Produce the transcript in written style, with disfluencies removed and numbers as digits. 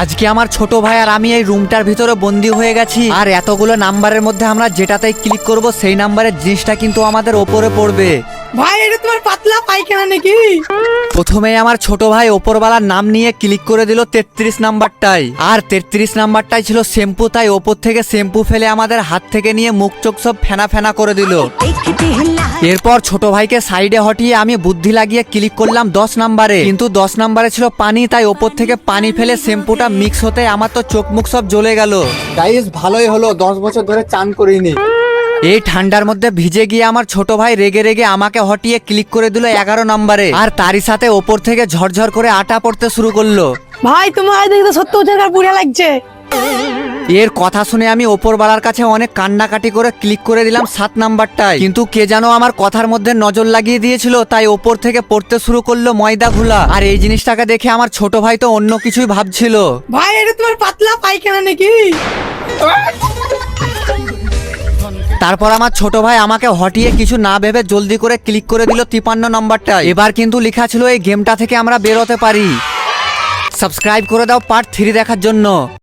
আজকে আমার ছোট ভাই আর আমি এই রুমটার ভিতরে বন্দি হয়ে গেছি, আর এতগুলো নাম্বারের মধ্যে আমরা যেটাতেই ক্লিক করব সেই নাম্বারের জিনিসটা কিন্তু আমাদের ওপরে পড়বে। ভাই এটা তোমার পাতলা পায়খানা নাকি? প্রথমে আমার ছোট ভাই ওপরওয়ালার নাম নিয়ে ক্লিক করে দিল 33 নাম্বারটাই, আর 33 নাম্বারটাই ছিল শ্যাম্পু, তাই ওপর থেকে শ্যাম্পু ফেলে আমাদের হাত থেকে নিয়ে মুখ চোখ সব ফেনা ফেনা করে দিল। এরপর ছোট ভাইকে সাইডে হটিয়ে আমি বুদ্ধি লাগিয়ে ক্লিক করলাম 10 নাম্বারে, কিন্তু 10 নাম্বারে ছিল পানি, তাই ওপর থেকে পানি ফেলে শ্যাম্পুটা মিক্স হতে আমার তো চোখ মুখ সব জ্বলে গেল। গাইস ভালোই হলো, 10 বছর ধরে চান করিনি। এই ঠান্ডার মধ্যে ভিজে গিয়ে আমার ছোট ভাই রেগে রেগে আমাকে হটিয়ে ক্লিক করে দিল 11 নাম্বারে, আর তারই সাথে ওপর থেকে ঝরঝর করে আটা পড়তে শুরু করলো। ভাই তোমার দেখতে 70 বুড়া লাগছে। এর কথা শুনে আমি ওপরওয়ালার কাছে অনেক কান্নাকাটি করে ক্লিক করে দিলাম 7 নাম্বারটায়, কিন্তু কে যেন আমার কথার মধ্যে নজর লাগিয়ে দিয়েছিল, তাই ওপর থেকে পড়তে শুরু করলো ময়দা ঘোলা। আর এই জিনিসটাকে দেখে আমার ছোট ভাই তো অন্য কিছুই ভাবছিল। ভাই এটা তোমার পাতলা পায়খানা নাকি? তারপর আমার ছোট ভাই আমাকে হটিয়ে কিছু না ভেবে জলদি করে ক্লিক করে দিল 53 নাম্বারটা। এবার কিন্তু লেখা ছিল এই গেমটা থেকে আমরা বেরোতে পারি। সাবস্ক্রাইব করে দাও পার্ট 3 দেখার জন্য।